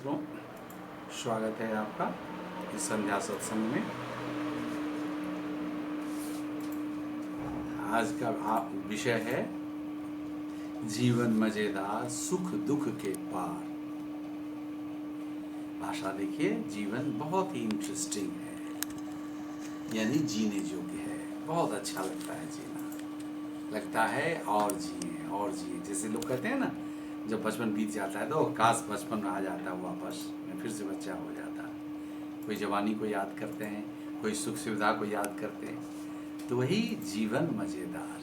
मित्रों, स्वागत है आपका इस संध्या सत्संग में। आज का विषय है जीवन मजेदार, सुख दुख के पार। भाषा देखिए, जीवन बहुत ही इंटरेस्टिंग है, यानी जीने योग्य है। बहुत अच्छा लगता है जीना, लगता है और जिए और जिए। जैसे लोग कहते हैं ना, जब बचपन बीत जाता है तो काश बचपन आ जाता है वापस, मैं फिर से बच्चा हो जाता। कोई जवानी को याद करते हैं, कोई सुख सुविधा को याद करते हैं। तो वही जीवन मज़ेदार।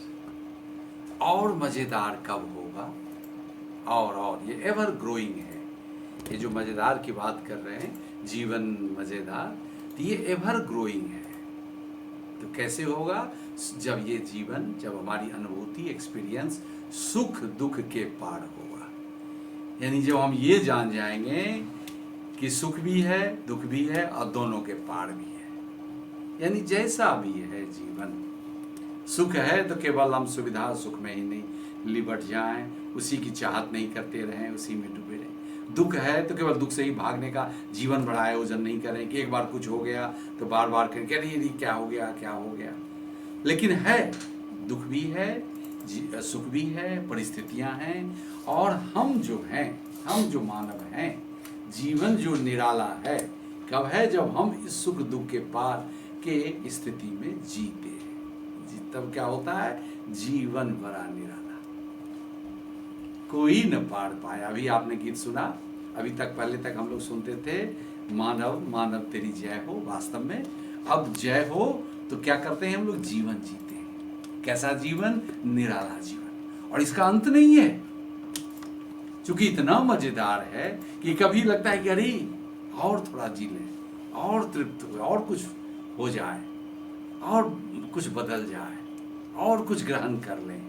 और मज़ेदार कब होगा? और ये एवर ग्रोइंग है। ये जो मज़ेदार की बात कर रहे हैं, जीवन मज़ेदार, तो ये एवर ग्रोइंग है। तो कैसे होगा? जब ये जीवन, जब हमारी अनुभूति, एक्सपीरियंस सुख दुख के पार होगा। यानी जब हम ये जान जाएंगे कि सुख भी है, दुख भी है और दोनों के पार भी है। यानी जैसा भी है जीवन, सुख है तो केवल हम सुविधा सुख में ही नहीं लिपट जाएं, उसी की चाहत नहीं करते रहें, उसी में डूबे रहें। दुख है तो केवल दुख से ही भागने का जीवन बड़ा आयोजन नहीं करें कि एक बार कुछ हो गया तो बार बार करें कि अरे क्या हो गया, क्या हो गया। लेकिन है, दुख भी है, सुख भी है, परिस्थितियां हैं। और हम जो हैं, हम जो मानव हैं, जीवन जो निराला है कब है? जब हम इस सुख दुख के पार के स्थिति में जीते हैं। तब क्या होता है? जीवन बड़ा निराला, कोई न पार पाया। अभी आपने गीत सुना, अभी तक पहले तक हम लोग सुनते थे मानव मानव तेरी जय हो। वास्तव में अब जय हो तो क्या करते हैं हम लोग? जीवन जीते हैं। कैसा जीवन? निराला जीवन। और इसका अंत नहीं है, क्योंकि इतना मजेदार है कि कभी लगता है कि अरे और थोड़ा जी लें, और तृप्त हो, और कुछ हो जाए, और कुछ बदल जाए, और कुछ ग्रहण कर लें,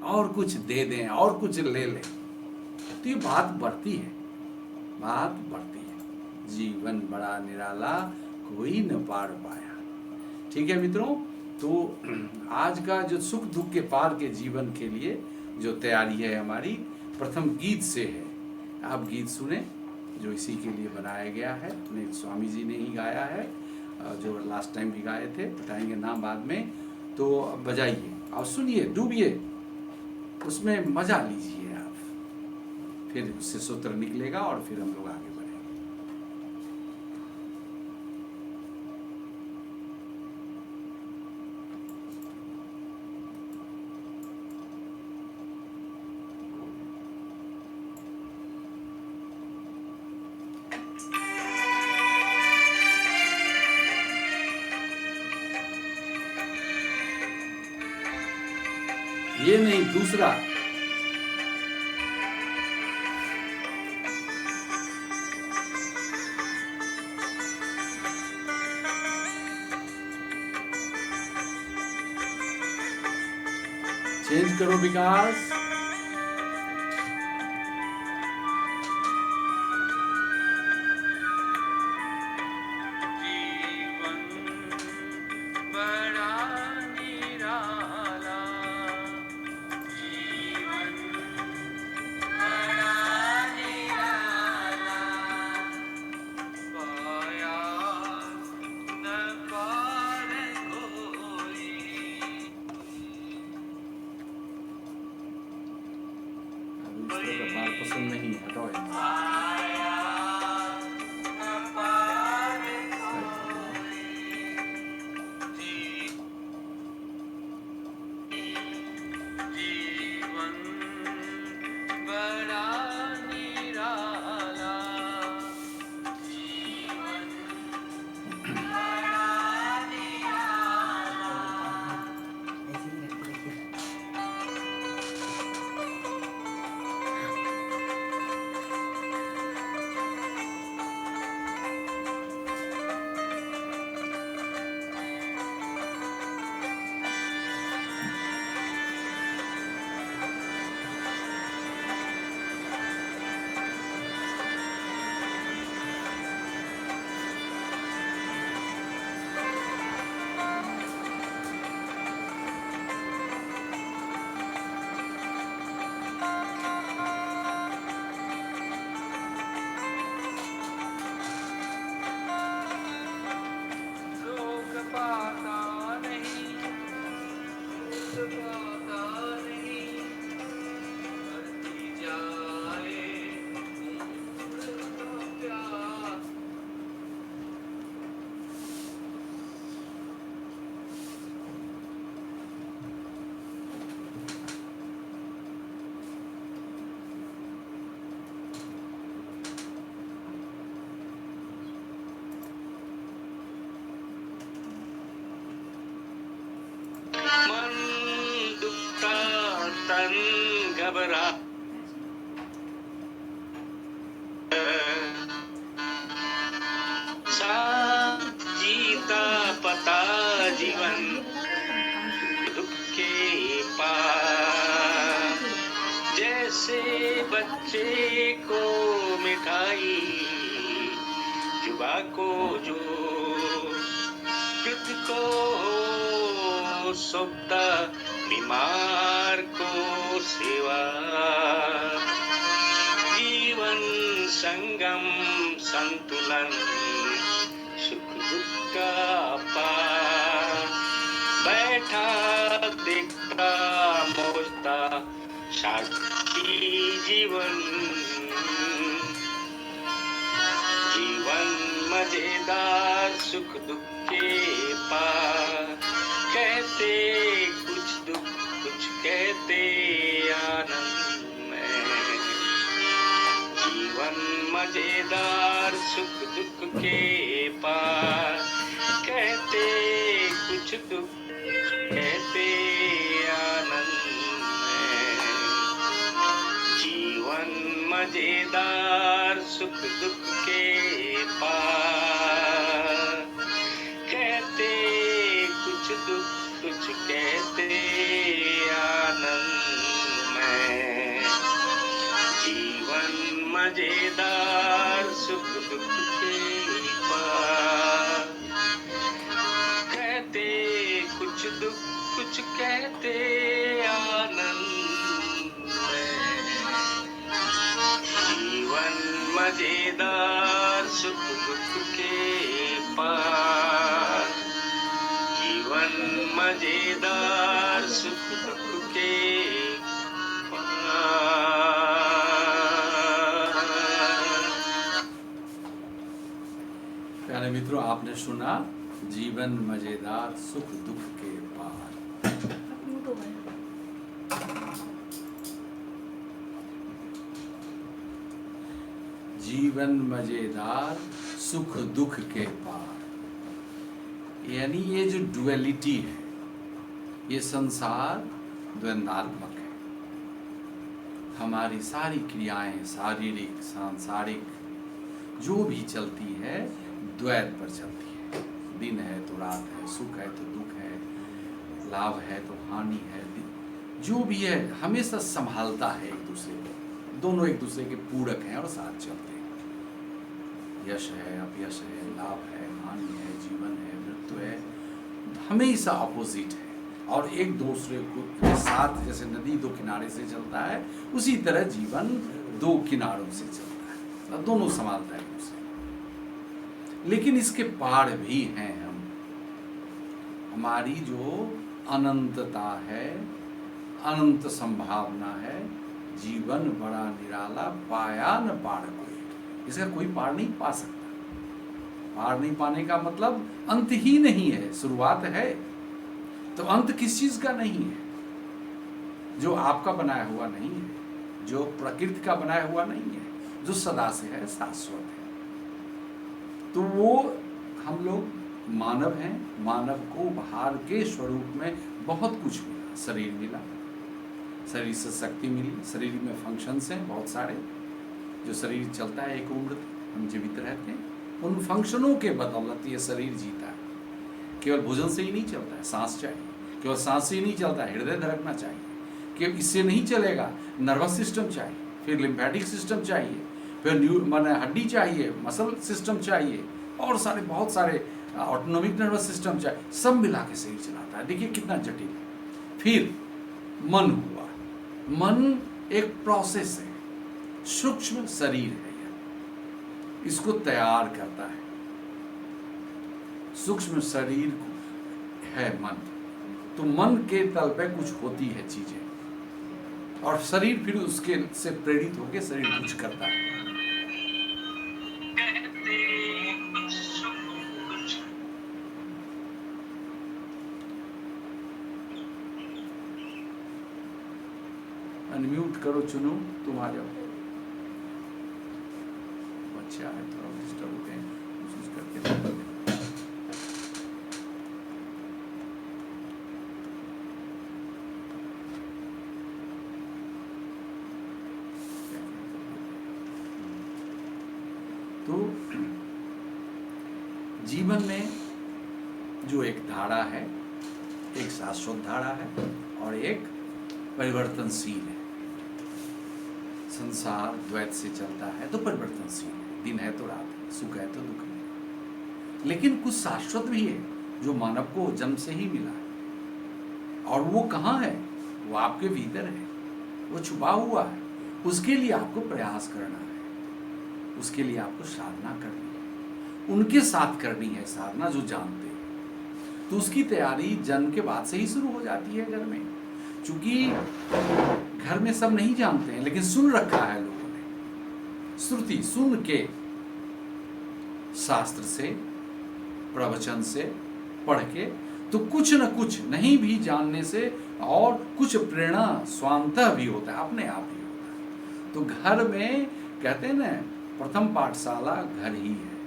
और कुछ दे दें, और कुछ ले लें। तो ये बात बढ़ती है, बात बढ़ती है। जीवन बड़ा निराला, कोई न पार पाया। ठीक है मित्रों, तो आज का जो सुख दुख के पार के जीवन के लिए जो तैयारी है हमारी, प्रथम गीत से है। आप गीत सुने जो इसी के लिए बनाया गया है, अपने स्वामी जी ने ही गाया है, जो लास्ट टाइम भी गाए थे, बताएंगे नाम बाद में। तो बजाइए और सुनिए, डूबिए उसमें, मजा लीजिए आप, फिर उससे सूत्र निकलेगा और फिर हम लोग आगे बढ़ेंगे। ये नहीं, दूसरा। चेंज करो विकास। बात पसंद नहीं है, हटाओ। घबरा जीता पता जीवन दुख के पार, जैसे बच्चे को मिठाई जुबा को जो कृत को सौंपता, बीमार को सेवा, जीवन संगम संतुलन सुख दुख का पार, बैठा देखता मोहता साक्षी जीवन, जीवन मजेदार सुख दुख के पार, कहते कुछ दुख कुछ कहते आनंद में, जीवन मजेदार सुख दुख के पार, कहते कुछ दुख कहते आनंद में, जीवन मजेदार सुख दुख के पार, कहते कुछ दुख कुछ कहते आनंद में, जीवन मजेदार सुख दुख के पार, कहते कुछ दुख कुछ कहते आनंद में, जीवन मजेदार सुख दुख के पार, जीवन मजेदार सुख दुख के पार। प्यारे मित्रों, आपने सुना जीवन मजेदार सुख दुख के पार। जीवन मजेदार सुख दुख के पार, यानी ये जो डुअलिटी है, ये संसार द्वंद्वात्मक है। हमारी सारी क्रियाएं शारीरिक सांसारिक जो भी चलती है द्वैत पर चलती है। दिन है तो रात है, सुख है तो दुख है, लाभ है तो हानि है, जो भी है हमेशा संभालता है एक दूसरे को। दोनों एक दूसरे के पूरक हैं और साथ चलते हैं। यश है अपयश है, लाभ है हानि है, जीवन है मृत्यु है, हमेशा अपोजिट है। और एक दूसरे को साथ, जैसे नदी दो किनारे से चलता है, उसी तरह जीवन दो किनारों से चलता है और दोनों संभालता है एक दूसरे। लेकिन इसके पार भी हैं हम। हमारी जो अनंतता है, अनंत संभावना है, जीवन बड़ा निराला पाया न पार कोई, इसका कोई पार नहीं पा सकता। पार नहीं पाने का मतलब अंत ही नहीं है, शुरुआत है। तो अंत किस चीज का नहीं है? जो आपका बनाया हुआ नहीं है, जो प्रकृति का बनाया हुआ नहीं है, जो सदा से है, शाश्वत है। तो वो हम लोग मानव हैं। मानव को बाहर के स्वरूप में बहुत कुछ मिला। शरीर मिला, शरीर से शक्ति मिली, शरीर में फंक्शंस हैं बहुत सारे। जो शरीर चलता है एक उम्र तक हम जीवित रहते हैं, उन फंक्शनों के बदौलत ये शरीर जीता है। केवल भोजन से ही नहीं चलता है, सांस चाहिए। केवल सांस से ही नहीं चलता है, हृदय धड़कना चाहिए। केवल इससे नहीं चलेगा, नर्वस सिस्टम चाहिए, फिर लिम्फेटिक सिस्टम चाहिए, फिर माने हड्डी चाहिए, मसल सिस्टम चाहिए, और सारे बहुत सारे ऑटोनोमिक नर्वस सिस्टम चाहिए। सब मिला के शरीर चलाता है। देखिए कितना जटिल है। फिर मन हुआ। मन एक प्रोसेस है, सूक्ष्म शरीर है, इसको तैयार करता है। सूक्ष्म शरीर है मन। तो मन के तल पे कुछ होती है चीजें, और शरीर फिर उसके से प्रेरित होकर शरीर कुछ करता है। अनम्यूट करो, चुनो, तुम आ जाओ। अच्छा है, थोड़ा डिस्टर्ब हो गए, कोशिश करके। तो जीवन में जो एक धारा है, एक शाश्वत धारा है और एक परिवर्तनशील है। संसार द्वैत से चलता है तो परिवर्तनशील है, दिन है तो रात है, सुख है तो दुख है। लेकिन कुछ शाश्वत भी है जो मानव को जन्म से ही मिला है। और वो कहाँ है? वो आपके भीतर है, वो छुपा हुआ है। उसके लिए आपको प्रयास करना है, उसके लिए आपको साधना करनी है, उनके साथ करनी है साधना जो जानते हैं। तो उसकी तैयारी जन्म के बाद से ही शुरू हो जाती है घर में। क्योंकि घर में सब नहीं जानते हैं, लेकिन सुन रखा है लोगों ने, श्रुति सुन के, शास्त्र से, प्रवचन से पढ़ के, तो कुछ न कुछ नहीं भी जानने से और कुछ प्रेरणा स्वांतः भी होता है, अपने आप ही होता है। तो घर में कहते हैं ना, प्रथम पाठशाला घर ही है,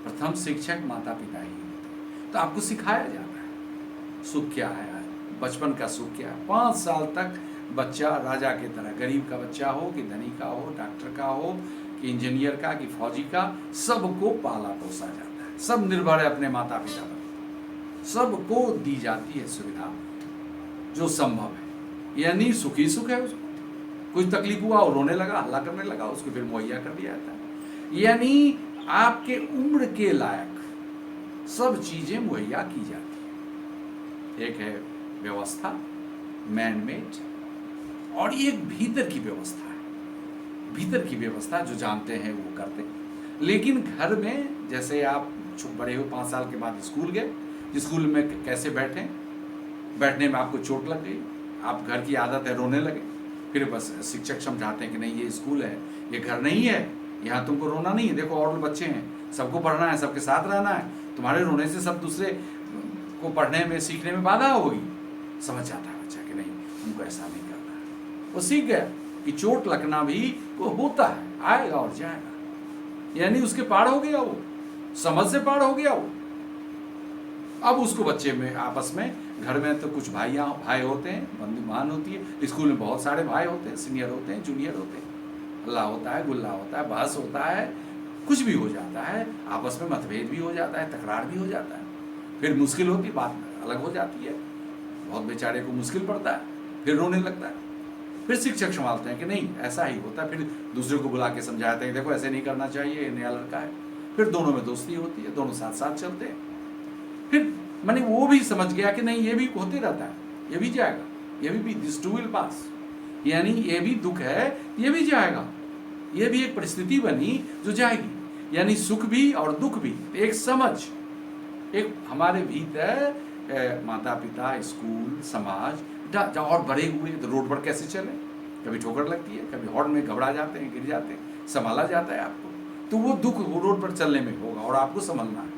प्रथम शिक्षक माता पिता ही होते हैं। तो आपको सिखाया जाता है सुख क्या है, बचपन का सुख क्या है। 5 साल तक बच्चा राजा की तरह, गरीब का बच्चा हो कि धनी का हो, डॉक्टर का हो कि इंजीनियर का कि फौजी का, सबको पाला पोसा जाता है। सब निर्भर है अपने माता पिता पर, सबको दी जाती है सुविधा जो संभव है। यानी सुखी सुख है, उसको कुछ तकलीफ हुआ और रोने लगा, हल्ला करने लगा, उसको फिर मुहैया कर दिया जाता है। यानी आपके उम्र के लायक सब चीजें मुहैया की जाती है। एक है व्यवस्था मैन मेड, और एक भीतर की व्यवस्था है। भीतर की व्यवस्था जो जानते हैं वो करते हैं। लेकिन घर में जैसे आप बड़े हो, 5 साल के बाद स्कूल गए, स्कूल में कैसे बैठे, बैठने में आपको चोट लग गई, आप घर की आदत है रोने लगे, फिर बस शिक्षक समझाते हैं कि नहीं ये स्कूल है, ये घर नहीं है, यहाँ तुमको रोना नहीं है, देखो और बच्चे हैं, सबको पढ़ना है, सबके साथ रहना है, तुम्हारे रोने से सब दूसरे को पढ़ने में सीखने में बाधा होगी। समझ जाता है बच्चा कि नहीं, हमको ऐसा नहीं करना है। वो सीख गया कि चोट लगना भी वो होता है, आएगा और जाएगा। यानी उसके पार हो गया, वो समझ से पार हो गया वो। अब उसको बच्चे में आपस में, घर में तो कुछ भाई होते हैं, बंधुमान होती है, स्कूल में बहुत सारे भाई होते हैं, सीनियर होते हैं, जूनियर होते हैं, हल्ला होता है, गुल्ला होता है, बहस होता है, कुछ भी हो जाता है, आपस में मतभेद भी हो जाता है, तकरार भी हो जाता है, फिर मुश्किल होती, बात अलग हो जाती है, बहुत बेचारे को मुश्किल पड़ता है, फिर रोने लगता है। फिर शिक्षक संभालते हैं कि नहीं ऐसा ही होता है, फिर दूसरे को बुला के समझाते हैं देखो ऐसे नहीं करना चाहिए, ये नया लड़का है। फिर दोनों में दोस्ती होती है, दोनों साथ साथ चलते हैं। फिर मैंने वो भी समझ गया कि नहीं ये भी होते रहता है, ये भी जाएगा, ये भी दिस टू विल पास, यानी ये भी दुख है, ये भी जाएगा, ये भी एक परिस्थिति बनी जो जाएगी। यानी सुख भी और दुख भी, एक समझ, एक हमारे भीतर माता पिता, स्कूल, समाज, और बड़े हुए तो रोड पर कैसे चले, कभी ठोकर लगती है, कभी हॉर्न में घबरा जाते हैं, गिर जाते हैं, संभाला जाता है आपको, तो वो दुख वो रोड पर चलने में होगा और आपको संभलना है।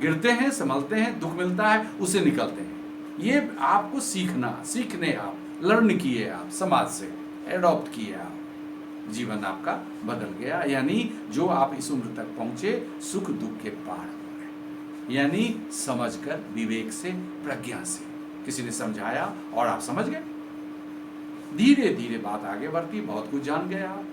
गिरते हैं, संभलते हैं, दुख मिलता है, उससे निकलते हैं। ये आपको सीखने आप लर्न किए, आप समाज से एडॉप्ट किए, आप जीवन आपका बदल गया। यानी जो आप इस उम्र तक पहुंचे सुख दुख के पार हो गए, यानी समझकर, विवेक से, प्रज्ञा से, किसी ने समझाया और आप समझ गए। धीरे धीरे बात आगे बढ़ती, बहुत कुछ जान गए आप,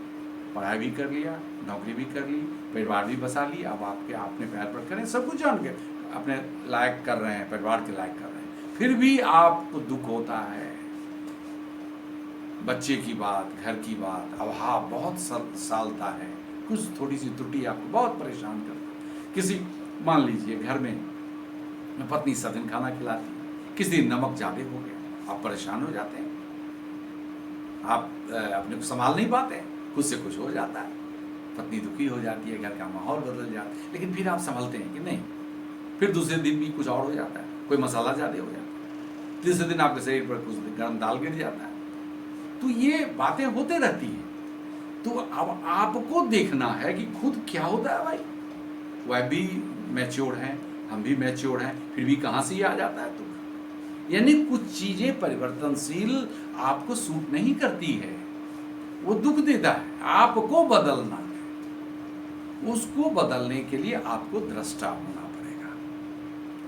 पढ़ाई भी कर लिया, नौकरी भी कर ली, परिवार भी बसा ली, अब आपके अपने पैर पर करें, सब कुछ जान गए, अपने लायक कर रहे हैं, परिवार के लायक कर रहे हैं। फिर भी आपको दुख होता है, बच्चे की बात, घर की बात, अभाव बहुत सालता है, कुछ थोड़ी सी त्रुटि आपको बहुत परेशान करता है। किसी मान लीजिए घर में पत्नी सब दिन खाना खिलाती है, किसी दिन नमक ज़्यादा हो गया, आप परेशान हो जाते हैं, आप अपने को संभाल नहीं पाते हैं, खुद से कुछ हो जाता है, पत्नी दुखी हो जाती है, घर का माहौल बदल जाता है, लेकिन फिर आप संभलते हैं कि नहीं। फिर दूसरे दिन भी कुछ और हो जाता है, कोई मसाला ज़्यादा हो जाता है, तीसरे दिन आपके शरीर पर कुछ गर्म दाल गिर जाता है। तो ये बातें होते रहती हैं। तो अब आपको देखना है कि खुद क्या होता है भाई। वह भी मैच्योर हैं, हम भी मैच्योर हैं, फिर भी कहाँ से ये आ जाता है दुख। यानी कुछ चीज़ें परिवर्तनशील आपको सूट नहीं करती है, वो दुख देता है, आपको बदलना है। उसको बदलने के लिए आपको दृष्टा होना पड़ेगा,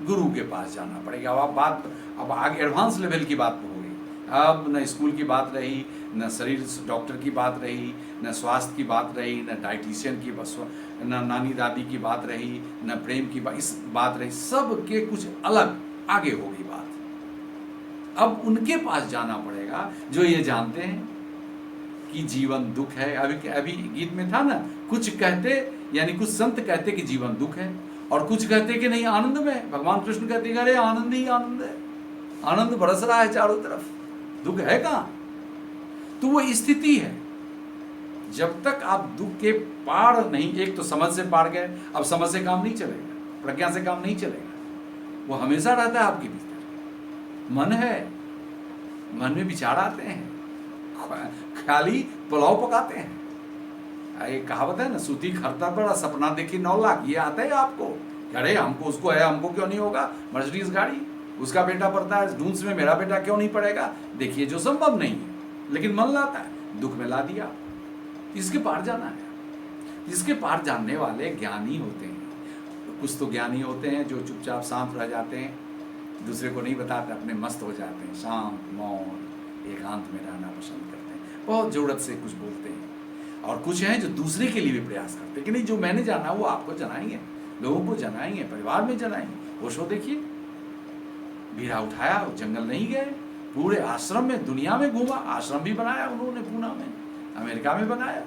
गुरु के पास जाना पड़ेगा। अब आगे एडवांस लेवल की बात हो गई अब न स्कूल की बात रही, न शरीर डॉक्टर की बात रही, न स्वास्थ्य की बात रही, न डाइटिशियन की बस, न नानी दादी की बात रही, न प्रेम की बात रही, सब के कुछ अलग आगे होगी बात। अब उनके पास जाना पड़ेगा जो ये जानते हैं कि जीवन दुख है। अभी अभी गीत में था ना, कुछ कहते यानी कुछ संत कहते कि जीवन दुख है, और कुछ कहते कि नहीं आनंद में। भगवान कृष्ण कहते हैं अरे आनंद ही आनंद है, आनंद बरस रहा है चारों तरफ, दुख है कहां? तो वो स्थिति है। जब तक आप दुख के पार नहीं, एक तो समझ से पार गए, अब समझ से काम नहीं चलेगा, प्रज्ञा से काम नहीं चलेगा, वो हमेशा रहता है आपके भीतर। मन है, मन में विचार आते हैं, खाली पुलाव पकाते हैं। ये कहावत है ना, सूती खरता बड़ा सपना देखी 9 लाख, ये आता है आपको? अरे हमको उसको है, हमको क्यों नहीं होगा मर्सिडीज गाड़ी, उसका बेटा पढ़ता है डूंस में, मेरा बेटा क्यों नहीं पढ़ेगा? देखिए जो संभव नहीं है, लेकिन मन लाता है, दुख में ला दिया। इसके पार जाना है। इसके पार जानने वाले ज्ञानी होते हैं। कुछ तो ज्ञानी होते हैं जो चुपचाप शांत रह जाते हैं, दूसरे को नहीं बताते, अपने मस्त हो जाते हैं, शांत मौन एकांत में रहना पसंद करते हैं, बहुत जरूरत से कुछ बोलते हैं। और कुछ हैं जो दूसरे के लिए भी प्रयास करते हैं कि नहीं जो मैंने जाना वो आपको जनाएंगे, लोगों को जनाएंगे, परिवार में जनाएंगे। वो शो देखिए, बीड़ा उठाया, जंगल नहीं गए, पूरे आश्रम में दुनिया में घूमा, आश्रम भी बनाया उन्होंने, पूना में, अमेरिका में बनाया।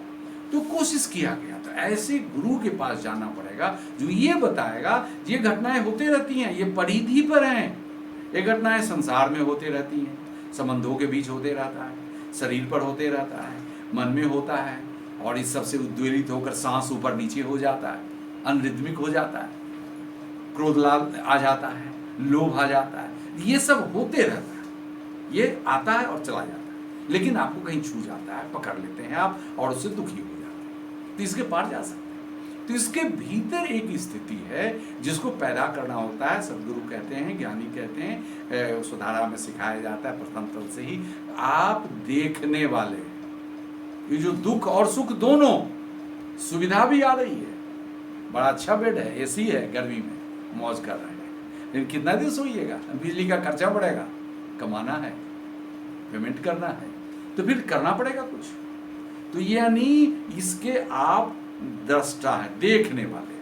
तो कोशिश किया गया। तो ऐसे गुरु के पास जाना पड़ेगा जो ये बताएगा ये घटनाएं होती रहती हैं, ये परिधि पर हैं, ये घटनाएं संसार में होती रहती हैं, संबंधों के बीच होते रहता है, शरीर पर होते रहता है, मन में होता है, और इस सबसे उद्वेलित होकर सांस ऊपर नीचे हो जाता है, अनरिदमिक हो जाता है, क्रोध लाल आ जाता है, लोभ आ जाता है, ये सब होते रहता है, ये आता है और चला जाता है, लेकिन आपको कहीं छू जाता है, पकड़ लेते हैं आप और उससे दुखी हो जाते हैं। तो इसके पार जा सकते हैं। तो इसके भीतर एक स्थिति है जिसको पैदा करना होता है। सदगुरु कहते हैं, ज्ञानी कहते हैं, सुधारा में सिखाया जाता है प्रथम तल से ही, आप देखने वाले, ये जो दुख और सुख दोनों, सुविधा भी आ रही है, बड़ा अच्छा बेड है, एसी है, गर्मी में मौज कर रहे हैं, लेकिन कितना दिन सोइएगा? बिजली का खर्चा बढ़ेगा, कमाना है, पेमेंट करना है, तो फिर करना पड़ेगा कुछ। तो यानी इसके आप दृष्टा है, देखने वाले।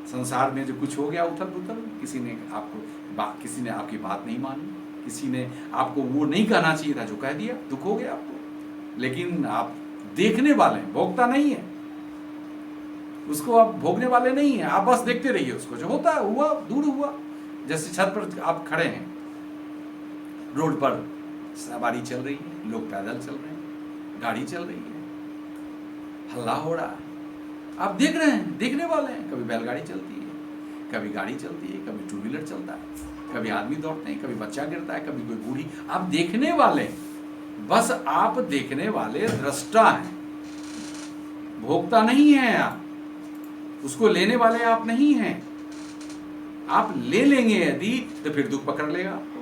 संसार में जो कुछ हो गया उथल पुथल, किसी ने आपकी बात नहीं मानी, किसी ने आपको वो नहीं कहना चाहिए था जो कह दिया, दुख हो गया आपको, लेकिन आप देखने वाले हैं, भोगता नहीं है उसको, आप भोगने वाले नहीं हैं, आप बस देखते रहिए उसको, जो होता है हुआ, दूर हुआ। जैसे छत पर आप खड़े हैं, रोड पर सवारी चल रही है, लोग पैदल चल रहे हैं, गाड़ी चल रही है, हल्ला हो रहा है, आप देख रहे हैं, देखने वाले हैं। कभी बैलगाड़ी चलती है, कभी गाड़ी चलती है, कभी टू व्हीलर चलता है, कभी आदमी दौड़ते हैं, कभी बच्चा गिरता है, कभी कोई बूढ़ी, आप देखने वाले हैं। बस आप देखने वाले दृष्टा हैं, भोगता नहीं है आप, उसको लेने वाले आप नहीं हैं। आप ले लेंगे यदि तो फिर दुख पकड़ लेगा आपको,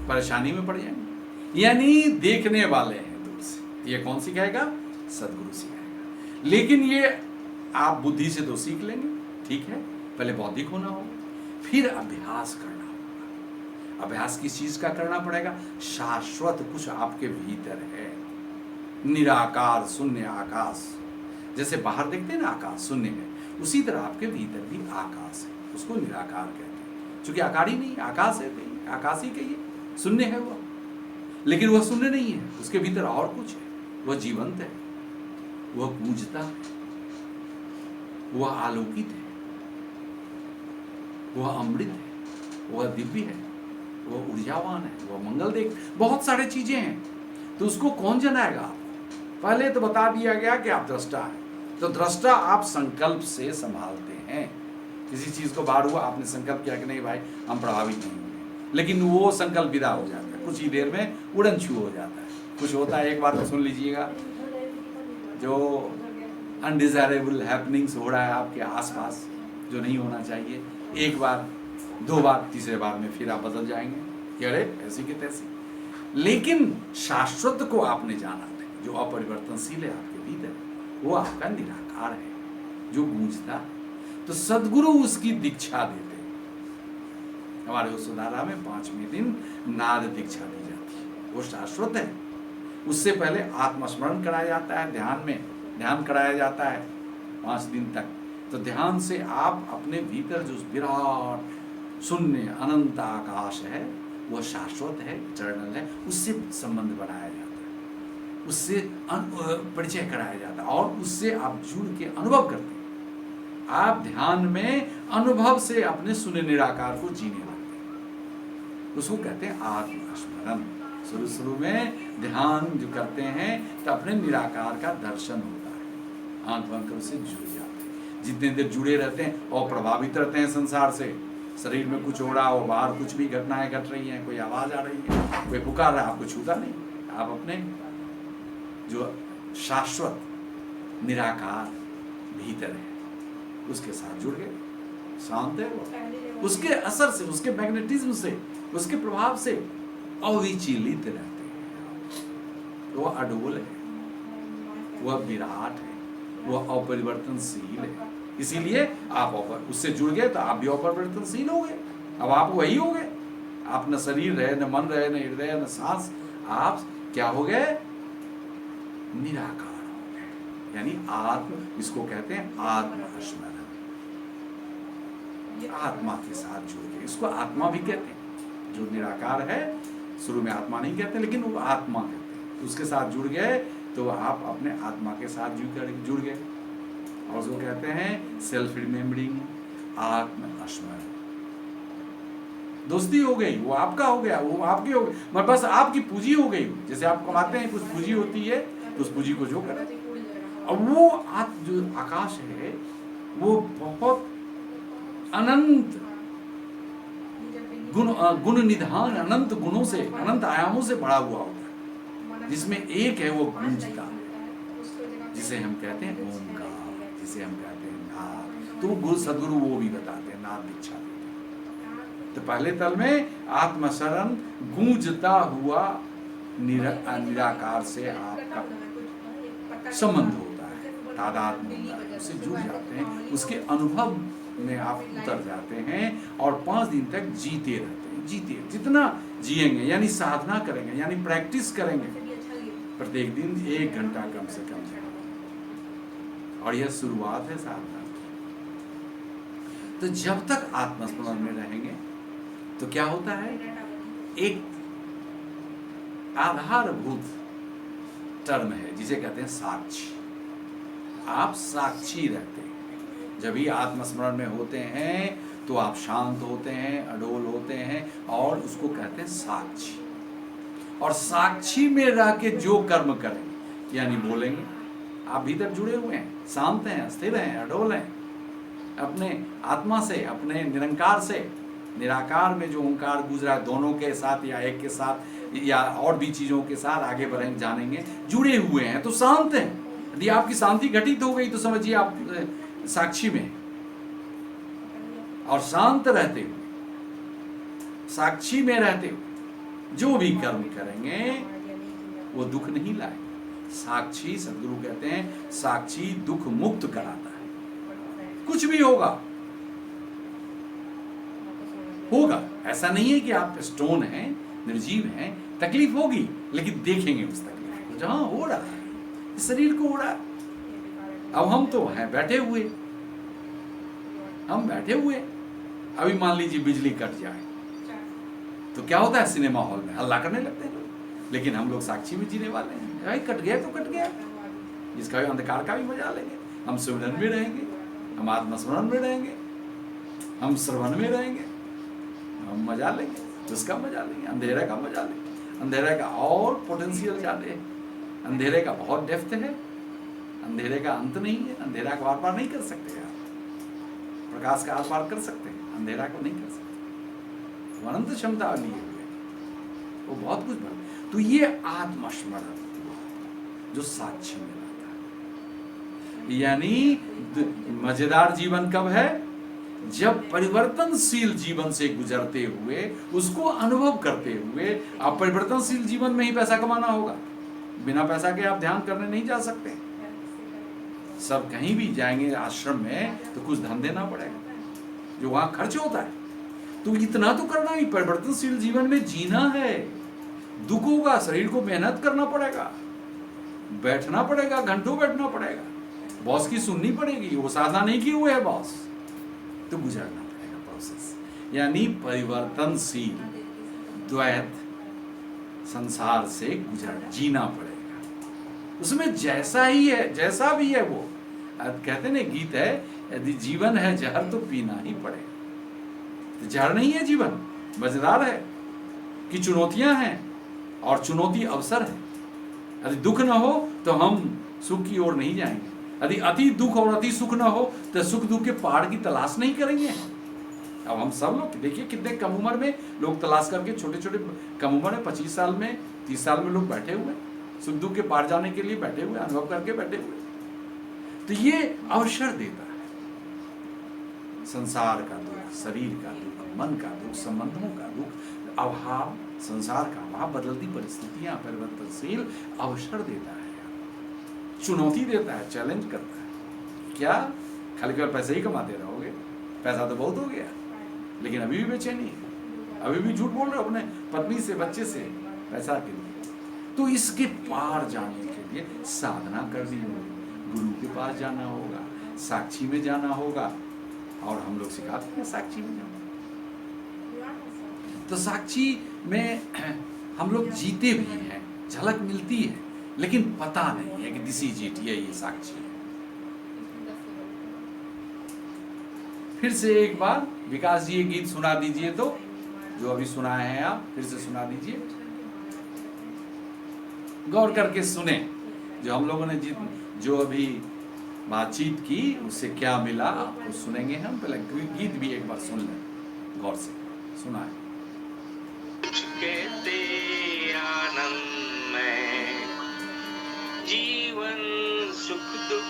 परेशानी में पड़ जाएंगे। यानी देखने वाले हैं दूर से। ये कौन सिखाएगा? सदगुरु सिखाएगा। लेकिन ये आप बुद्धि से तो सीख लेंगे, ठीक है, पहले बौद्धिक होना होगा, फिर अभ्यास करना होगा। अभ्यास किस चीज का करना पड़ेगा? शाश्वत कुछ आपके भीतर है, निराकार शून्य आकाश। जैसे बाहर देखते हैं ना आकाश शून्य है, उसी तरह आपके भीतर भी आकाश है, उसको निराकार कहते हैं। क्योंकि आकार ही नहीं, आकाश है, आकाश ही कहिए, शून्य है वह, लेकिन वह शून्य नहीं है, उसके भीतर और कुछ है, वह जीवंत है, वह पूजता है, वह आलोकित है, वह अमृत है, वह दिव्य है, वह ऊर्जावान है, वह मंगल देख, बहुत सारे चीजें हैं। तो उसको कौन जनाएगा आपको? पहले तो बता दिया गया कि आप दृष्टा हैं। तो दृष्टा आप संकल्प से संभालते हैं। किसी चीज को बाहर हुआ, आपने संकल्प किया कि नहीं भाई हम प्रभावित नहीं होंगे, लेकिन वो संकल्प विदा हो जाता है, कुछ ही देर में उड़न छू हो जाता है। कुछ होता है, एक बात तो सुन लीजिएगा, जो अनडिजायरेबल हैपनिंग्स हो रहा है आपके आसपास, जो नहीं होना चाहिए, एक बार, दो बार, तीसरे बार में फिर आप बदल जाएंगे कि अरे ऐसी की तैसी। लेकिन शाश्वत को आपने जाना है, जो अपरिवर्तनशील है आपके भीतर, वो आपका निराकार है, जो गूंजता है। तो सदगुरु उसकी दीक्षा देते हैं। हमारे उस सुधारा में 5वें दिन नाद दीक्षा दी जाती है। वो शाश्वत है। उससे पहले आत्मस्मरण कराया जाता है, ध्यान कराया जाता है 5 दिन तक। तो ध्यान से आप अपने भीतर जो विराट शून्य अनंत आकाश है वह शाश्वत है, इटर्नल है, उससे संबंध बनाया जाता है, उससे परिचय कराया जाता है और उससे आप जुड़ के अनुभव करते हैं। आप ध्यान में अनुभव से अपने शून्य निराकार को जीने लगते हैं, उसको कहते हैं आत्मस्मरण। शुरू में ध्यान जो करते हैं तो अपने निराकार का दर्शन होता है, आंख बंद कर उससे जुड़ जाते हैं। जितने देर जुड़े रहते हैं और प्रभावित रहते हैं संसार से, शरीर में कुछ हो रहा हो, बाहर कुछ भी घटनाएं घट रही हैं, कोई आवाज आ रही है, कोई पुकार रहा है, आपको छूता नहीं, आप अपने जो शाश्वत निराकार भीतर है उसके साथ जुड़ गए, शांत है वो, उसके असर से, उसके मैग्नेटिज्म से, उसके प्रभाव से अविचलित रहते हैं। वो अडोल है, वह विराट है, वह अपरिवर्तनशील है। इसीलिए आप उससे जुड़ गए तो आप भी अपरिवर्तनशील हो गए। अब आप वही हो गए, आप न शरीर रहे, न मन रहे, न हृदय, न सांस, आप क्या हो गए? निराकार हो गए, यानी आत्म, इसको कहते हैं आत्मस्मरण, आत्मा के साथ जुड़ गए। इसको आत्मा भी कहते हैं, जो निराकार है। शुरू में आत्मा नहीं कहते, लेकिन वो आत्मा कहते हैं। तो उसके साथ जुड़ गए तो आप अपने आत्मा के साथ जुड़ गए, और उसको कहते हैं सेल्फ रिमेम्बरिंग, आत्मस्मरण। दोस्ती हो गई, वो आपका हो गया, वो आपकी हो गई, बस आपकी पूंजी हो गई। जैसे आप कमाते हैं, कुछ पूंजी होती है, तो उस पूंजी को जो करें। अब वो जो आकाश है वो बहुत अनंत गुण निधान, अनंत गुणों से, अनंत आयामों से बड़ा हुआ होता है, जिसमें एक है वो गूंजता, जिसे हम कहते हैं ओमकार, जिसे हम कहते हैं नाद। तो वो सदगुरु वो भी बताते हैं, नाद दीक्षा देते हैं। तो पहले तल में आत्मशरण गूंजता हुआ निराकार से आपका संबंध होता है, तादात्म्य होता है, उससे जुड़ जाते हैं, उसके अनुभव में आप उतर जाते हैं और 5 दिन तक जीते रहते हैं। जीते जितना जिएंगे, यानी साधना करेंगे, यानी प्रैक्टिस करेंगे, प्रत्येक दिन 1 घंटा कम से कम, और यह शुरुआत है साधना। तो जब तक आत्मस्मरण में रहेंगे तो क्या होता है, एक आधारभूत टर्म है जिसे कहते हैं साक्षी। आप साक्षी रहते हैं। जब भी आत्मस्मरण में होते हैं तो आप शांत होते हैं, अडोल होते हैं, और उसको कहते हैं साक्षी। और साक्षी में रह के जो कर्म करेंगे, यानी बोलेंगे, आप भीतर जुड़े हुए हैं, शांत हैं, स्थिर हैं, अडोल हैं, अपने आत्मा से, अपने निरंकार से, निराकार में जो ओंकार गुजरा है, दोनों के साथ या एक के साथ या और भी चीजों के साथ आगे बढ़ेंगे, जानेंगे, जुड़े हुए हैं तो शांत हैं। यदि आपकी शांति घटित हो गई तो समझिए आप साक्षी में, और शांत रहते हुए, साक्षी में रहते हुए जो भी कर्म करेंगे वो दुख नहीं लाएंगे। साक्षी, सदगुरु कहते हैं साक्षी दुख मुक्त कराता है। कुछ भी होगा, ऐसा नहीं है कि आप स्टोन हैं, निर्जीव हैं, तकलीफ होगी, लेकिन देखेंगे उस तकलीफ को जहां हो रहा है, इस शरीर को हो रहा है। अब हम तो हैं बैठे हुए, अभी मान लीजिए बिजली कट जाए तो क्या होता है, सिनेमा हॉल में हल्ला करने लगते हैं लोग, लेकिन हम लोग साक्षी में जीने वाले हैं। भाई कट गया तो कट गया, इसका भी अंधकार का भी मजा लेंगे, हम सिमरन में रहेंगे, हम आत्मस्मरण में रहेंगे, हम श्रवण में रहेंगे, हम मजा लेंगे, उसका मजा लेंगे, अंधेरे का मजा लेंगे। अंधेरे का और पोटेंशियल ज्यादा है, अंधेरे का बहुत डेप्थ है, अंधेरे का अंत नहीं है। अंधेरा को आर पार नहीं कर सकते आप, प्रकाश का आर पार कर सकते हैं, अंधेरा को नहीं कर सकते। वो अनंत क्षमता लिए हुए, वो बहुत कुछ बन। तो ये आत्मस्मरण जो साक्षी में रहता है, यानी मजेदार जीवन कब है, जब परिवर्तनशील जीवन से गुजरते हुए, उसको अनुभव करते हुए। आप परिवर्तनशील जीवन में ही पैसा कमाना होगा, बिना पैसा के आप ध्यान करने नहीं जा सकते। सब कहीं भी जाएंगे आश्रम में तो कुछ धन देना पड़ेगा, जो वहां खर्च होता है। तो इतना तो करना ही, परिवर्तनशील जीवन में जीना है, दुख होगा, शरीर को मेहनत करना पड़ेगा, बैठना पड़ेगा, घंटों बैठना पड़ेगा, बॉस की सुननी पड़ेगी, वो साधना नहीं किए हुए है बॉस, तो गुजरना पड़ेगा प्रोसेस। यानी परिवर्तनशील द्वैत संसार से जीना पड़ेगा। उसमें जैसा ही है, जैसा भी है वो, कहते ना गीत है, यदि जीवन है जहर तो पीना ही पड़ेगा। तो जहर नहीं है जीवन, मजेदार है कि चुनौतियां हैं और चुनौती अवसर है। यदि दुख ना हो तो हम सुख की ओर नहीं जाएंगे, यदि अति दुख और अति सुख ना हो तो सुख दुख के पहाड़ की तलाश नहीं करेंगे। अब हम सब लोग देखिए कितने कम उम्र में लोग तलाश करके, छोटे छोटे कम उम्र में 25 साल में 30 साल में लोग बैठे हुए सुख दुख के पार जाने के लिए बैठे हुए, अनुभव करके बैठे हुए। तो ये अवसर देता है। संसार का दुख, शरीर का दुख, मन का दुख, संबंधों का दुख, अभाव, संसार का अभाव, बदलती परिस्थितियां, परिवर्तनशील अवसर देता है, चुनौती देता है, चैलेंज करता है। क्या खाली केवल पैसे ही कमाते रहोगे? पैसा तो बहुत हो गया, लेकिन अभी भी बेचैनी है, अभी भी झूठ बोल रहे हो अपने पत्नी से, बच्चे से, पैसा के लिए। तो इसके पार जाने के लिए साधना करनी होगी, गुरु के पास जाना होगा, साक्षी में जाना होगा, और हम लोग सिखाते हैं साक्षी में जाना। तो साक्षी में हम लोग जीते भी हैं, झलक मिलती है, लेकिन पता नहीं है कि दिस इज इट, ये साक्षी है। फिर से एक बार विकास जी ये गीत सुना दीजिए, तो जो अभी सुनाए हैं आप फिर से सुना दीजिए, गौर करके सुने। जो हम लोगों ने जो अभी बातचीत की उससे क्या मिला आपको सुनेंगे हम। पहले गीत भी एक बार सुन लें गौर से, सुना है। कहते आनंद में जीवन सुख दुख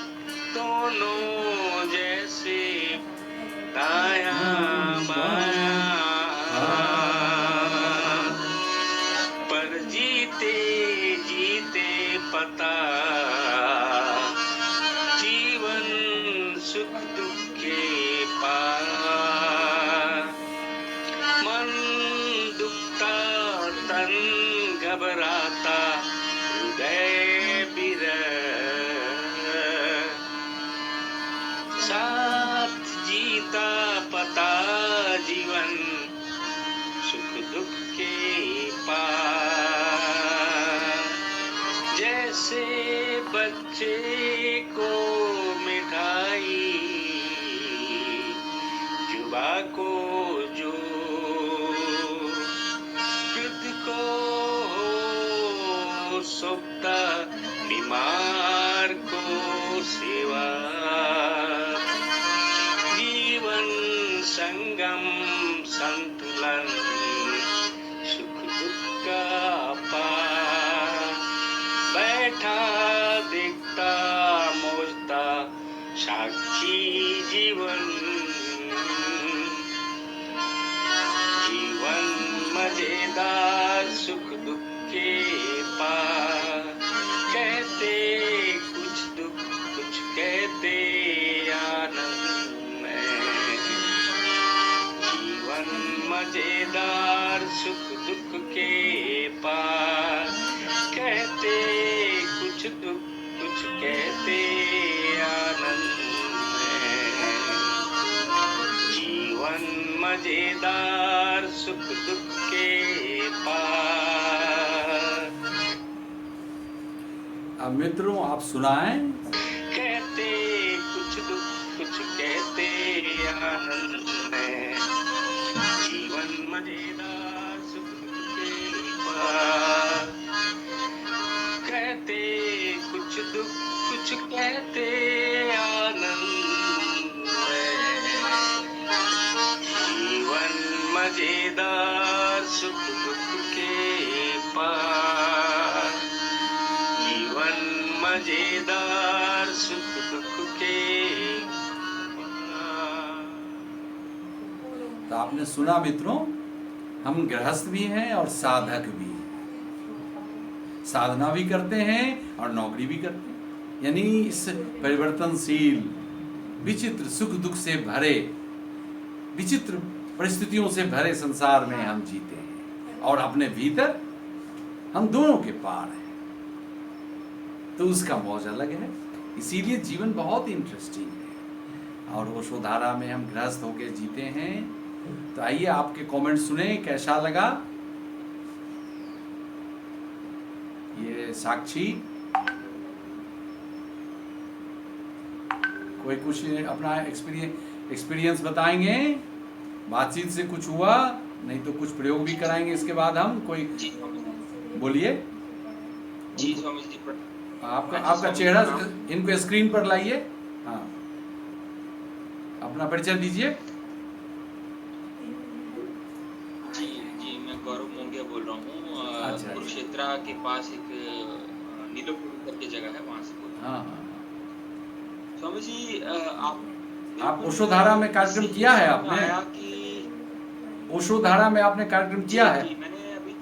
दोनों जैसे दाया बाया, पर जीते जीते पता जीवन सुख दुख के पार। मन दुखता, तन घबराता, हृदय बिरह, साथ जीता पता जीवन सुख दुख के पार। जैसे बच्चे को मिठाई जुबा को जो, वृद्ध को सोता, बीमार को सेवा। जीवन संगम संतुलन सुख दुख का पार। बैठा देखता मोजता साक्षी जीवन, जीवन मजेदार सुख दुख के पार। कहते कुछ दुख कुछ कहते आनंद में, जीवन मजेदार सुख दुख के पार। कहते कुछ दुख कुछ कहते आनंद में, जीवन मजेदार सुख दुख के पार। अब मित्रों आप सुनाएं। कहते कुछ दुख कुछ कहते आनंद में, जीवन मजेदार सुख दुख के पार। कहते कुछ दुख कुछ कहते आनंद में, जीवन मजेदार सुख दुख के पार। जीवन मजेदार सुख दुख के पार। तो आपने सुना मित्रों, हम गृहस्थ भी हैं और साधक भी हैं, साधना भी करते हैं और नौकरी भी करते हैं। यानी इस परिवर्तनशील विचित्र सुख दुख से भरे, विचित्र परिस्थितियों से भरे संसार में हम जीते हैं और अपने भीतर हम दोनों के पार हैं, तो उसका मौज अलग है। इसीलिए जीवन बहुत ही इंटरेस्टिंग है। और ओशोधारा में हम गृहस्थ होकर जीते हैं। तो आइए आपके कमेंट सुने, कैसा लगा। ये साक्षी कोई कुछ अपना एक्सपीरियंस बताएंगे, बातचीत से कुछ हुआ, नहीं तो कुछ प्रयोग भी कराएंगे इसके बाद हम। कोई बोलिए जी स्वामी जी। आपका चेहरा इनको स्क्रीन पर लाइए। हाँ, अपना परिचय दीजिए। जी जी, मैं गौरव मोंगिया बोल रहा हूँ। अच्छा। कुरुक्षेत्र के पास एक नीलोपुर करके जगह है, वहाँ से बोल रहा हूँ। हाँ, स्वामी जी, आप ओशोधारा में कार्यक्रम किया है आपने? आया कि ओशोधारा में आपने कार्यक्रम किया है? जी, मैंने अभी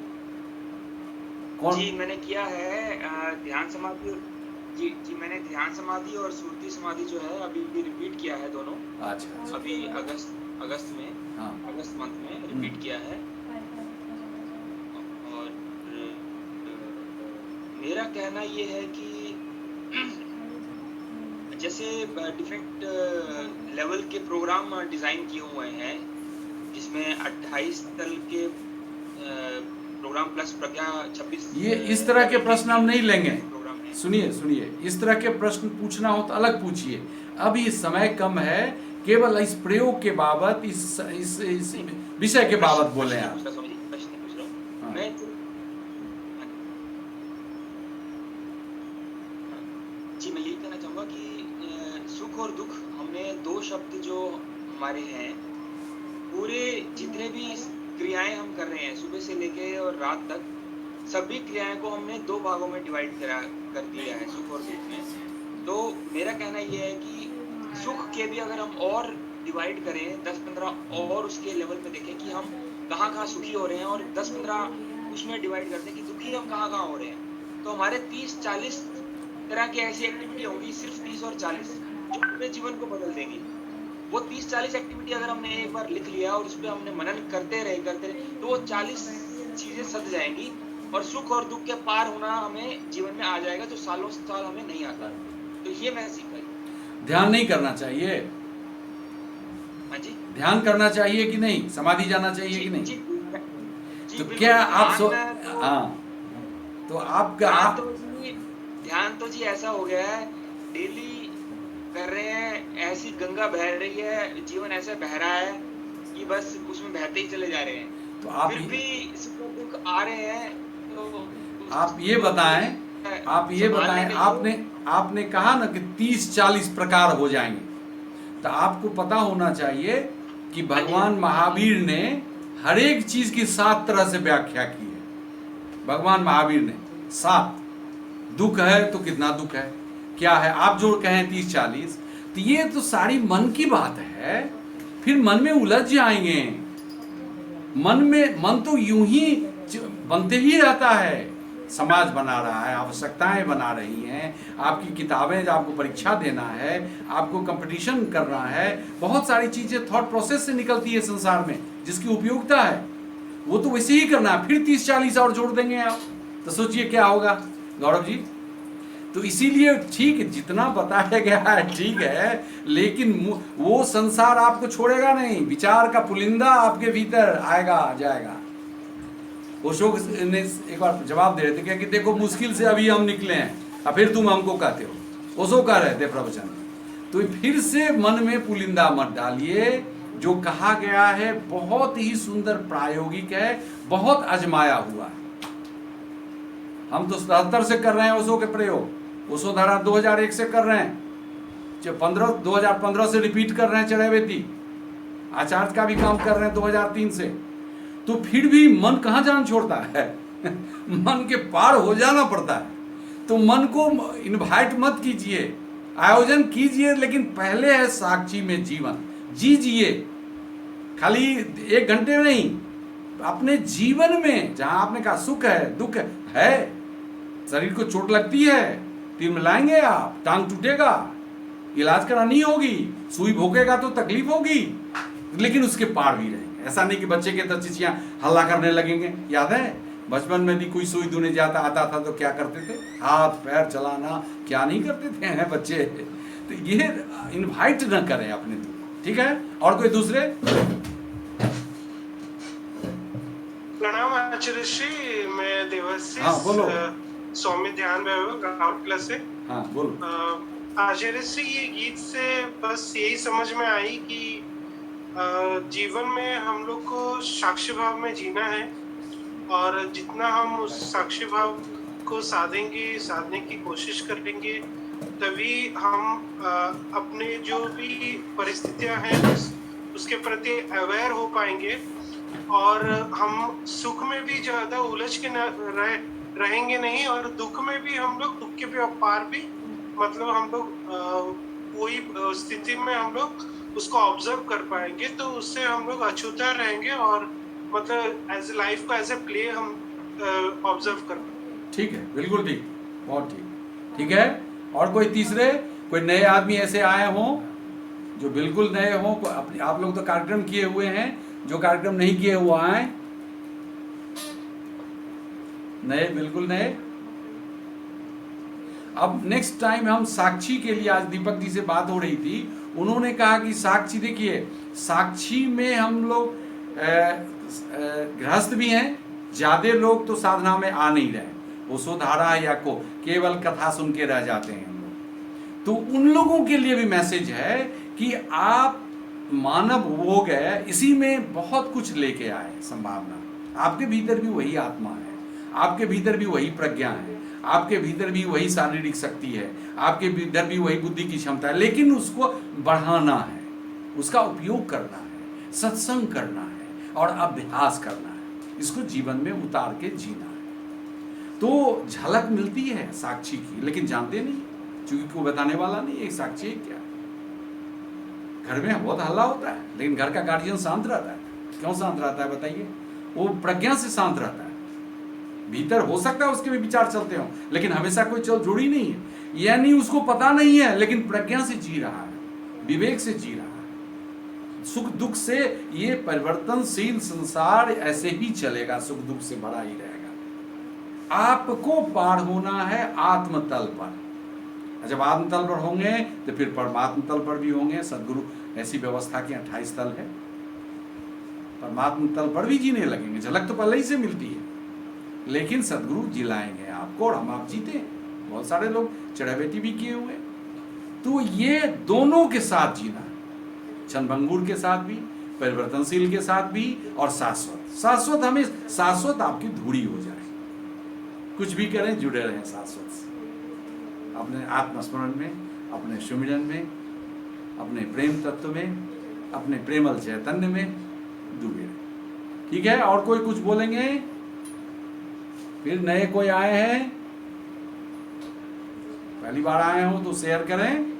कौन? जी मैंने किया है ध्यान समाधि। जी मैंने ध्यान समाधि और सुरती समाधि जो है अभी भी रिपीट किया है दोनों। अच्छा। अभी अगस्त में, हाँ। अगस्त मंथ में रिपीट किया है। और मेरा कहना ये है कि जैसे डिफरेंट लेवल के प्रोग्राम डिजाइन किए हुए हैं, जिसमें 28 तल के प्रोग्राम प्लस प्रज्ञा 26। ये इस तरह के प्रश्न हम नहीं लेंगे। प्रोग्राम है। सुनिए, इस तरह के प्रश्न पूछना हो तो अलग पूछिए। अभी समय कम है, केवल इस प्रयोग के बाबत, इस विषय के बाबत बोले आप। प्रश्न पूछ रहा हूँ। हाँ। मैं जी मैं यही कहना चाहूँगा कि सुख और दुख, हमने दो शब्द जो हमारे हैं, पूरे जितने भी क्रियाएं हम कर रहे हैं सुबह से लेके और रात तक, सभी क्रियाएं को हमने दो भागों में डिवाइड कर दिया है, सुख और दुख में। तो मेरा कहना यह है कि सुख के भी अगर हम और डिवाइड करें, 10-15 और उसके लेवल पे देखें कि हम कहाँ सुखी हो रहे हैं, और 10-15 उसमें डिवाइड करते हैं कि दुखी हम कहाँ हो रहे हैं, तो हमारे 30-40 तरह की ऐसी एक्टिविटी होंगी, सिर्फ 30 और 40, जो पूरे जीवन को बदल देंगी। वो 30-40 एक्टिविटी अगर हमने एक बार लिख लिया और उस पर हमने मनन करते रहे तो वो 40 चीजें सद जाएंगी, और सुख और दुख के पार होना हमें जीवन में आ जाएगा, जो सालों साल हमें नहीं आता। तो ये मैं सीखा। ध्यान नहीं करना चाहिए? हाँ जी, ध्यान करना चाहिए कि नहीं? समाधि जाना चाहिए कि नहीं? जी, तो क्या आप हाँ, तो आपका ध्यान तो जी ऐसा हो गया है, डेली कर रहे हैं, ऐसी गंगा बह रही है, जीवन ऐसे बह रहा है कि बस उसमें बहते ही चले जा रहे हैं। तो आप फिर भी सुख दुख आ रहे हैं, तो आप ये बताएं, आपने कहा ना कि 30-40 प्रकार हो जाएंगे, तो आपको पता होना चाहिए कि भगवान महावीर ने हर एक चीज की 7 तरह से व्याख्या की है। भगवान महावीर ने 7। दुख है तो कितना दुख है, क्या है, आप जो कहें 30-40, तो ये तो सारी मन की बात है। फिर मन में उलझ जाएंगे। मन तो यूं ही बनते ही रहता है। समाज बना रहा है, आवश्यकताएं बना रही हैं, आपकी किताबें, आपको परीक्षा देना है, आपको कंपटीशन करना है, बहुत सारी चीजें थॉट प्रोसेस से निकलती है संसार में, जिसकी उपयोगिता है, वो तो वैसे ही करना है। फिर 30-40 और जोड़ देंगे आप, तो सोचिए क्या होगा गौरव जी। तो इसीलिए ठीक है, जितना बताया गया है ठीक है, लेकिन वो संसार आपको छोड़ेगा नहीं। विचार का पुलिंदा आपके भीतर आएगा जाएगा। ओशो ने एक बार जवाब दे रहे थे क्या कि देखो मुश्किल से अभी हम निकले हैं, और फिर तुम हमको कहते हो। ओशो कह रहे थे प्रवचन। तो फिर से मन में पुलिंदा मत डालिए। जो कहा गया है बहुत ही सुंदर, प्रायोगिक है, बहुत आजमाया हुआ है। हम तो 77 से कर रहे हैं ओशो के प्रयोग। ओशोधारा 2001 से कर रहे हैं, 2015 से रिपीट कर रहे हैं चरैवेती। आचार्य का भी काम कर रहे हैं 2003 से। तो फिर भी मन कहाँ जान छोड़ता है मन के पार हो जाना पड़ता है। तो मन को इनवाइट मत कीजिए, आयोजन कीजिए, लेकिन पहले है साक्षी में जीवन जीजिए। खाली 1 घंटे नहीं, अपने जीवन में जहां आपने कहा सुख है दुख है, शरीर को चोट लगती है, तीर में लाएंगे आप, टांग टूटेगा, इलाज करानी होगी, सुई भोगेगा तो तकलीफ होगी, लेकिन उसके पार भी रहेंगे। ऐसा नहीं कि बच्चे के तो चिचियां हल्ला करने लगेंगे। याद है बचपन में भी कोई सुई दूने जाता आता था तो क्या करते थे, हाथ पैर चलाना, क्या नहीं करते थे हैं बच्चे। तो ये इनवाइट न करें अपने दुख, ठीक है। और कोई दूसरे? प्रणाम आचार्य श्री, मैं देवाशीष। हाँ, बोलो। स्वामी ध्यान वैभव गाँव प्लस से। हाँ बोलो। आचार्य श्री, ये गीत से बस यही समझ में आई कि जीवन में हम लोग को साक्षी भाव में जीना है, और जितना हम उस साक्षी भाव को साधने की कोशिश करेंगे, तभी हम अपने जो भी परिस्थितियां हैं उसके प्रति अवेयर हो पाएंगे, और हम सुख में भी ज्यादा उलझ के रहेंगे नहीं, और दुख में भी हम लोग, दुख के भी पार भी, मतलब हम लोग कोई स्थिति में हम लोग उसको ऑब्जर्व कर पाएंगे, तो उससे हम लोग अछूता रहेंगे, और मतलब एज लाइफ को एज ए प्ले हम ऑब्जर्व कर पाएंगे। ठीक है, बिल्कुल ठीक, बहुत ठीक, ठीक है। और कोई तीसरे, कोई नए आदमी ऐसे आए हों जो बिल्कुल नए हों? अपने आप लोग तो कार्यक्रम किए हुए हैं, जो कार्यक्रम नहीं किए हुए आए, नए, बिल्कुल नए। अब नेक्स्ट टाइम हम साक्षी के लिए, आज दीपक जी से बात हो रही थी, उन्होंने कहा कि साक्षी, देखिए साक्षी में हम लोग गृहस्थ भी हैं, ज्यादा लोग तो साधना में आ नहीं रहे, वसुधारा या को केवल कथा सुन के रह जाते हैं हम लोग। तो उन लोगों के लिए भी मैसेज है कि आप मानव हो गए, इसी में बहुत कुछ लेके आए संभावना। आपके भीतर भी वही आत्मा है, आपके भीतर भी वही प्रज्ञा है, आपके भीतर भी वही शारीरिक शक्ति है, आपके भीतर भी वही बुद्धि की क्षमता है, लेकिन उसको बढ़ाना है, उसका उपयोग करना है, सत्संग करना है और अभ्यास करना है, इसको जीवन में उतार के जीना है। तो झलक मिलती है साक्षी की, लेकिन जानते नहीं, क्योंकि कोई बताने वाला नहीं है साक्षी क्या। घर में बहुत हल्ला होता है, लेकिन घर का गार्जियन शांत रहता है। क्यों शांत रहता है बताइए? वो प्रज्ञा से शांत रहता है। भीतर हो सकता है उसके भी विचार चलते हो, लेकिन हमेशा कोई चल जुड़ी नहीं है, यानी उसको पता नहीं है, लेकिन प्रज्ञा से जी रहा है, विवेक से जी रहा है। सुख दुख से, ये परिवर्तनशील संसार ऐसे ही चलेगा, सुख दुख से भरा ही रहेगा। आपको पार होना है आत्म तल पर। जब आत्म तल पर होंगे तो फिर परमात्म तल पर भी होंगे। सदगुरु ऐसी व्यवस्था के 28 तल है, परमात्म तल पर भी जीने लगेंगे। झलक तो पहले ही से मिलती है, लेकिन सदगुरु जिलाएंगे आपको, और हम आप जीते। बहुत सारे लोग चढ़ावेटी भी किए हुए। तो ये दोनों के साथ जीना है, क्षणभंगुर के साथ भी, परिवर्तनशील के साथ भी, और शाश्वत। शाश्वत हमें, शाश्वत आपकी धूड़ी हो जाए, कुछ भी करें जुड़े रहें शाश्वत से, अपने आत्मस्मरण में, अपने सुमिरन में, अपने प्रेम तत्व में, अपने प्रेमल चैतन्य में डूबे रहें। ठीक है, और कोई कुछ बोलेंगे? फिर नए कोई आए हैं, पहली बार आए हो तो शेयर करें।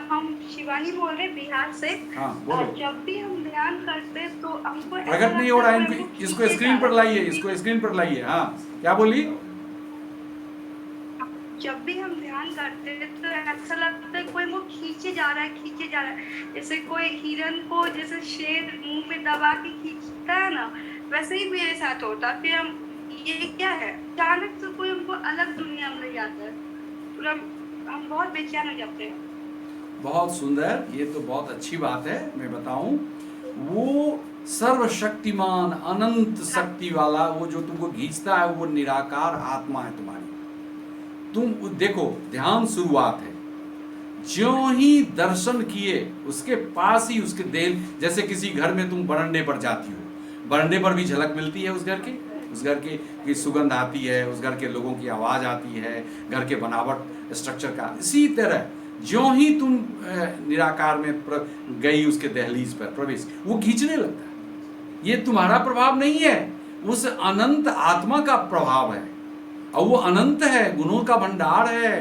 हम शिवानी बोल रहे बिहार से। हाँ बोलो। जब भी हम ध्यान करते तो हमको प्रकट नहीं हो रहा है, इसको स्क्रीन पर लाइए, इसको स्क्रीन पर लाइए। हाँ क्या बोली? जब भी हम ध्यान करते तो ऐसा लगता है कोई मुंह खींचे जा रहा है, खींचे जा रहा है, जैसे कोई हिरन को जैसे शेर मुंह में दबा के खींचता है ना, वैसे ही मेरे साथ होता। फिर हम, ये क्या है, अचानक से कोई हमको अलग दुनिया में ले जाता है, पूरा हम बहुत बेचैन हो जाते हैं। बहुत सुंदर, ये तो बहुत अच्छी बात है। मैं बताऊं, वो सर्वशक्तिमान अनंत शक्ति वाला, वो जो तुमको खींचता है, वो निराकार आत्मा है तुम्हारी। तुम देखो, ध्यान शुरुआत है, ज्यों ही दर्शन किए उसके पास ही उसके देह, जैसे किसी घर में तुम बरंडे पर जाती हो, बरंडे पर भी झलक मिलती है उस घर की सुगंध आती है, उस घर के लोगों की आवाज आती है, घर के बनावट स्ट्रक्चर का। इसी तरह ज्यों ही तुम निराकार में गई, उसके दहलीज पर प्रवेश, वो खींचने लगता है। ये तुम्हारा प्रभाव नहीं है, उस अनंत आत्मा का प्रभाव है, और वो अनंत है, गुणों का भंडार है,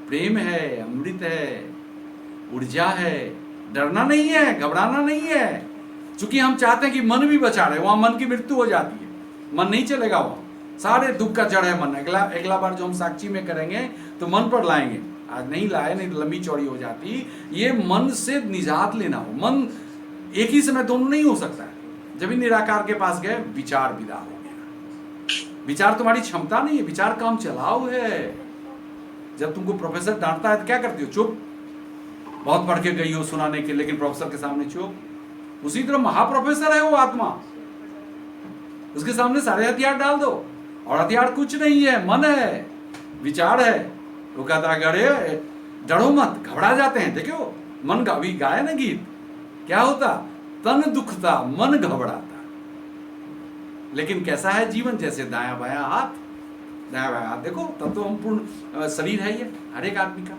प्रेम है, अमृत है, ऊर्जा है। डरना नहीं है, घबराना नहीं है। चूंकि हम चाहते हैं कि मन भी बचा रहे, वहां मन की मृत्यु हो जाती है, मन नहीं चलेगा, वहां सारे दुख का जड़ है मन। अगला बार जो हम साक्षी में करेंगे तो मन पर लाएंगे, आज नहीं लाए, नहीं तो लंबी चौड़ी हो जाती। ये मन से निजात लेना हो, मन एक ही समय दोनों नहीं हो सकता है। जब ही निराकार के पास गए विचार विदा हो गया। विचार तुम्हारी क्षमता नहीं है, विचार काम चलाओ है। जब तुमको प्रोफेसर डांटता है तो क्या करती हो? चुप। बहुत पढ़ के गई हो सुनाने के, लेकिन प्रोफेसर के सामने चुप। उसी तरह महाप्रोफेसर है वो आत्मा, उसके सामने सारे हथियार डाल दो। और हथियार कुछ नहीं है, मन है, विचार है। वो कहता है अरे डरो मत, घबरा जाते हैं। देखो मन का भी गाया ना गीत, क्या होता? तन दुखता मन घबराता। लेकिन कैसा है जीवन? जैसे दाया बाया हाथ, दाया बाया हाथ देखो, तब तो हम पूर्ण शरीर है ये हर एक आदमी का।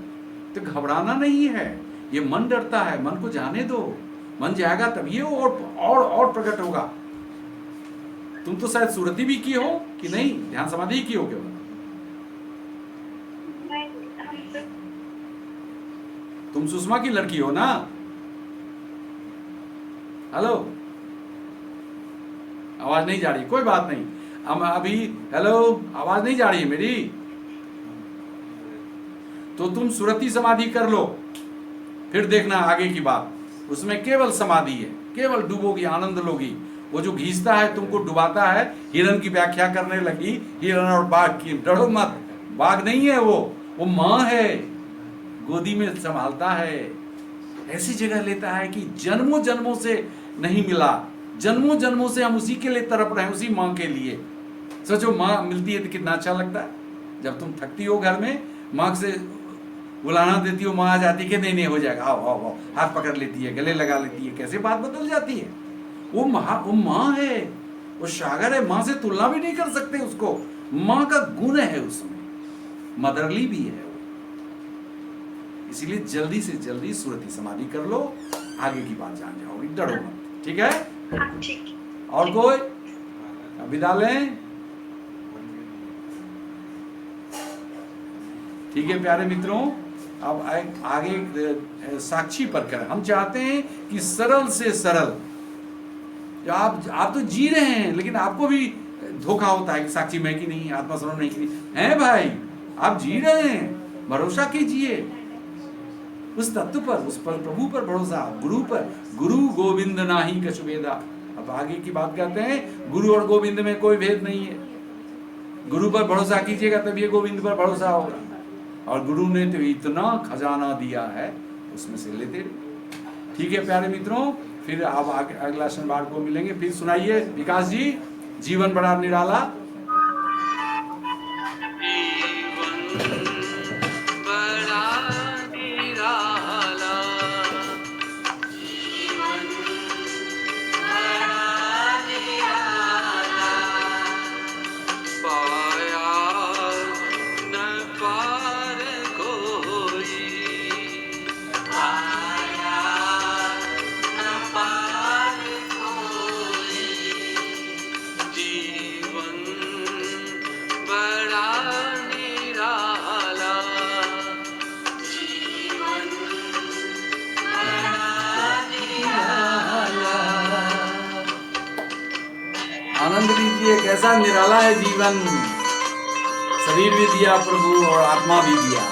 तो घबराना नहीं है, ये मन डरता है, मन को जाने दो। मन जाएगा तब ये और प्रकट होगा। तुम तो शायद सुरती भी की हो कि नहीं, ध्यान समाधि की हो केवल? तुम सुषमा की लड़की हो ना? हेलो, आवाज नहीं जा रही, कोई बात नहीं। अभी हेलो, आवाज नहीं जा रही है मेरी? तो तुम सुरती समाधि कर लो, फिर देखना आगे की बात। उसमें केवल समाधि है, केवल डूबोगी, आनंद लोगी। वो जो घींचता है तुमको डुबाता है, हिरन की व्याख्या करने लगी, हिरन और बाघ की। डरो मत, बाघ नहीं है वो माँ है, गोदी में संभालता है। ऐसी जगह लेता है कि जन्मों जन्मों से नहीं मिला, जन्मों जन्मों से हम उसी के लिए तड़प रहे हैं, उसी माँ के लिए। सोचो माँ मिलती है तो कितना अच्छा लगता है। जब तुम थकती हो घर में, माँ से बुलाना देती हो, माँ आ जाती है कि नहीं हो जाएगा, आओ आओ आओ, हाथ पकड़ लेती है, गले लगा लेती है, कैसे बात बदल जाती है। वो माँ है, वो सागर है, माँ से तुलना भी नहीं कर सकते उसको। माँ का गुण है उसमें, मदरली भी है वो। इसीलिए जल्दी से जल्दी सुरती समाधि कर लो, आगे की बात जान जाओगी, डरो मत। ठीक है? ठीक। और कोई विदा लें? ठीक है प्यारे मित्रों, अब आगे साक्षी पर करें। हम चाहते हैं कि सरल से सरल, आप तो जी रहे हैं, लेकिन आपको भी धोखा होता है कि साक्षी मैं की नहीं, आत्मा स्वरूप नहीं की है। भाई आप जी रहे हैं, भरोसा कीजिए उस तत्व पर, उस पर प्रभु पर भरोसा, गुरु पर। गुरु गोविंद नाही कछु भेदा। अब आगे की बात कहते हैं, गुरु और गोविंद में कोई भेद नहीं है। गुरु पर भरोसा कीजिएगा तब ये गोविंद पर भरोसा होगा। और गुरु ने तो इतना खजाना दिया है, उसमें से लेते रहिए। ठीक है प्यारे मित्रों, फिर आप अगला शनिवार को मिलेंगे। फिर सुनाइए विकास जी, जीवन बड़ा निराला। आनंद लीजिए, कैसा निराला है जीवन। शरीर भी दिया प्रभु और आत्मा भी दिया,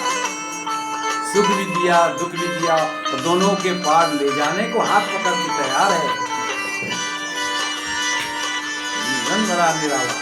सुख भी दिया, दुख भी दिया, और दोनों के पार ले जाने को हाथ पकड़ के तैयार है। जीवन बड़ा निराला।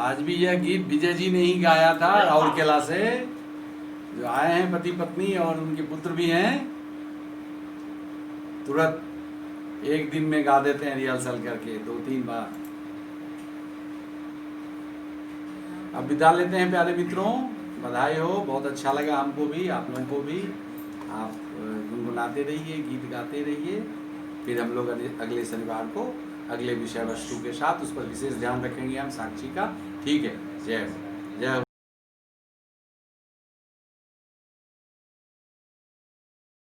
आज भी यह गीत विजय जी ने ही गाया था, राउरकेला से, जो आए हैं पति पत्नी और उनके पुत्र भी हैं। तुरंत एक दिन में गा देते हैं रिहर्सल करके 2-3 बार। अब विदा लेते हैं प्यारे मित्रों, बधाई हो, बहुत अच्छा लगा हमको भी, आप लोगों को भी। आप गुनगुनाते रहिए, गीत गाते रहिए। फिर हम लोग अगले शनिवार को अगले विषय वस्तु के साथ, उस पर विशेष ध्यान रखेंगे हम साक्षी का। ठीक है, जय हो। जय हो।